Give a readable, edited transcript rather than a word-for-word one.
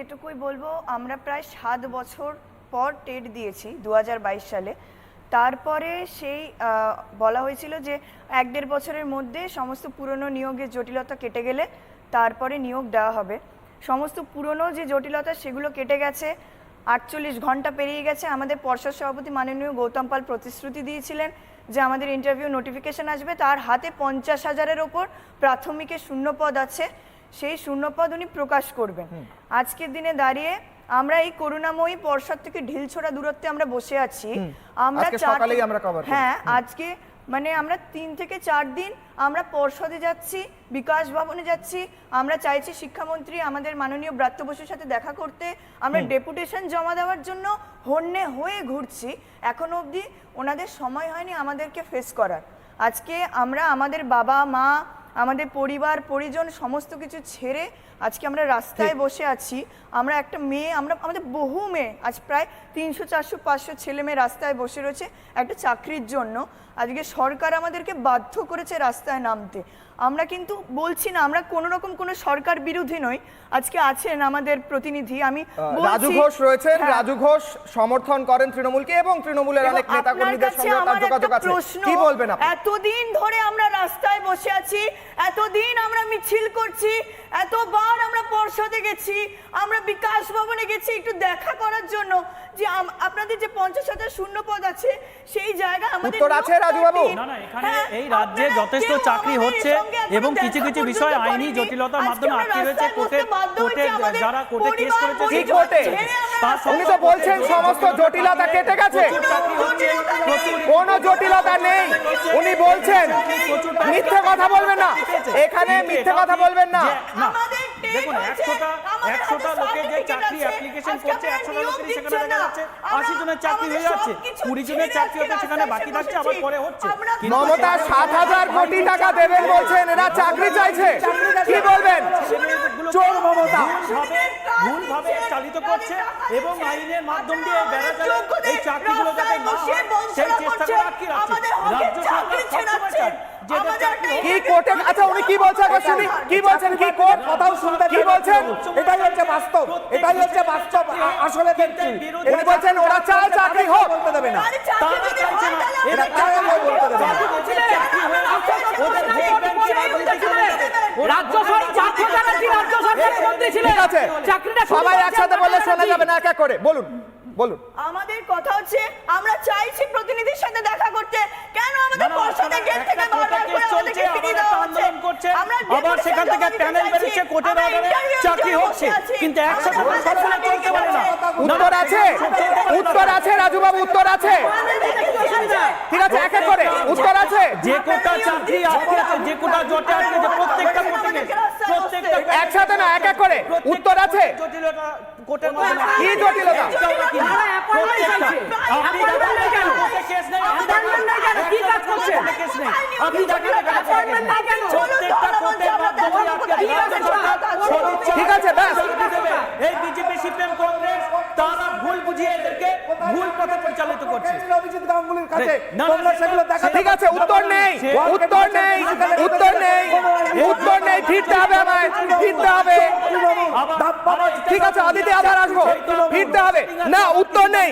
এটুকুই বলবো, আমরা প্রায় 7 বছর পর টেট দিয়েছি 2022 সালে। তারপরে সেই বলা হয়েছিল যে 1-1.5 বছরের মধ্যে সমস্ত পুরনো নিয়োগের জটিলতা কেটে গেলে তারপরে নিয়োগ দেওয়া হবে। সমস্ত পুরনো যে জটিলতা সেগুলো কেটে গেছে, 48 ঘন্টা পেরিয়ে গেছে। আমাদের পর্ষদ সভাপতি মাননীয় গৌতম পাল প্রতিশ্রুতি দিয়েছিলেন যে আমাদের ইন্টারভিউ নোটিফিকেশন আসবে, তার হাতে 50,000-এর ওপর প্রাথমিকের শূন্যপদ আছে, সেই শূন্যপদ উনি প্রকাশ করবেন। আজকের দিনে দাঁড়িয়ে আমরা এই করুণাময়ী পর্ষদ থেকে ঢিলছোড়া দূরত্বে আমরা বসে আছি। আজকে মানে আমরা 3 থেকে 4 দিন আমরা পর্ষদে যাচ্ছি, বিকাশ ভবনে যাচ্ছি। আমরা চাইছি শিক্ষামন্ত্রী আমাদের মাননীয় ব্রাত্য বসুর সাথে দেখা করতে, আমরা ডেপুটেশন জমা দেওয়ার জন্য হন্যে হয়ে ঘুরছি। এখনো অবধি ওনাদের সময় হয়নি আমাদেরকে ফেস করার। আজকে আমরা আমাদের বাবা মা, আমাদের পরিবার পরিজন সমস্ত কিছু ছেড়ে আজকে আমরা রাস্তায় বসে আছি। আমরা একটা মেয়ে, আমাদের বহু মেয়ে, আজ প্রায় 300, 400, 500 ছেলে মেয়ে রাস্তায় বসে রয়েছে একটা চাকরির জন্য। আজকে সরকার আমাদেরকে বাধ্য করেছে রাস্তায় নামতে। আমরা কিন্তু বলছি না আমরা কোনো রকম কোনো সরকার বিরোধী নই। আজকে আছেন আমাদের প্রতিনিধি, আমি রাজু ঘোষ রয়েছেন, রাজু ঘোষ সমর্থন করেন তৃণমূলকে এবং তৃণমূলের অনেক নেতা কর্মীদের সঙ্গে তার যোগাযোগ আছে। কি বলবেন আপনি? এতদিন ধরে আমরা রাস্তায় বসে আছি, এতদিন আমরা মিছিল করছি, এতবার আমরা পর্ষদে গেছি, আমরা বিকাশ ভবনে গেছি একটু দেখা করার জন্য যে আপনাদের যে 50,000 শূন্যপদ আছে সেই জায়গা আমাদের উত্তর আছে রাজু বাবু? না না, এখানে এই রাজ্যে যথেষ্ট চাকরি হচ্ছে এবং কিছু কিছু বিষয় আইনি জটিলতার মাধ্যমে আটকে রয়েছে। কোর্টে যারা কোর্টে কেস করেছে কি কোর্টে? উনি তো বলছেন সমস্ত জটিলতা কেটে গেছে, কোনো জটিলতা নেই। উনি বলছেন মিথ্যে কথা বলবেন না, এখানে মিথ্যে কথা বলবেন না। দেখুন 100টা লোকে যে চাকরি অ্যাপ্লিকেশন করছে, 100টা লোকেরই সেখানে দেখা যাচ্ছে 80 জনের চাকরি হয়ে যাচ্ছে, 20 জনের চাকরি হতে সেখানে বাকি থাকছে, আবার পরে হচ্ছে। মমতা 7,000 কোটি টাকা দেবেন বলছেন, এরা চাকরি চাইছে, কি বলবেন? চোর মমতা ভুলভাবে চালিত করছে এবং আইনের মাধ্যম দিয়ে বেড়া যায় এই চাকরিগুলো যাতে না হয় সেই চেষ্টা করে আটকে রাখছে রাজ্য সরকার। কি কোর্টে? আচ্ছা উনি কি বলছেন শুনি, কি বলছেন? কি কোর্ট? কথাও শুনতে কি বলছেন? এটাই হচ্ছে বাস্তব, এটাই হচ্ছে বাস্তব। আসলে উনি বলছেন ওরা চায় চাকরি হোক, বলতে দেবে না, এরা চায় বলতে দেবে না। ঠিক আছে, সবাই একসাথে বললে শোনা যাবে না, এক এক করে বলুন বলুন। আমাদের কথা হচ্ছে আমরা চাইছি প্রতিনিধির সাথে দেখা করতে, কেন আমাদের পর্ষদের গেট থেকে বারবার করে আমাদেরকে ফিরিয়ে দেওয়া হচ্ছে? আমরা আবার সেখান থেকে প্যানেল বেরিয়েছে, কোর্টের অর্ডারে চাকরি হচ্ছে, কিন্তু একসাথে সরকার চলতে পারে না। উত্তর আছে? উত্তর আছে রাজু বাবু? উত্তর আছে? ঠিক আছে, এক এক করে উত্তর আছে। যে কোটা চাকরি আটকে আছে, যে কোটা জটে আটকে আছে, প্রত্যেকটা একসাথে না, এক এক করে উত্তর আছে। জটিলতা কোর্টের মধ্যে কি জটিলতা? ঠিক আছে, ব্যাস। এই বিজেপি সিপিএম কংগ্রেস তারা ভুল বুঝিয়ে এদেরকে ভুল পথে পরিচালিত করছে। ঠিক আছে, উত্তর নেই, উত্তর নেই, উত্তর নেই, উত্তর নেই, ফিরতে হবে আমায়, ফিরতে হবে। ঠিক আছে, অদিতি আবার আসবো, ফিরতে হবে না, উত্তর নেই।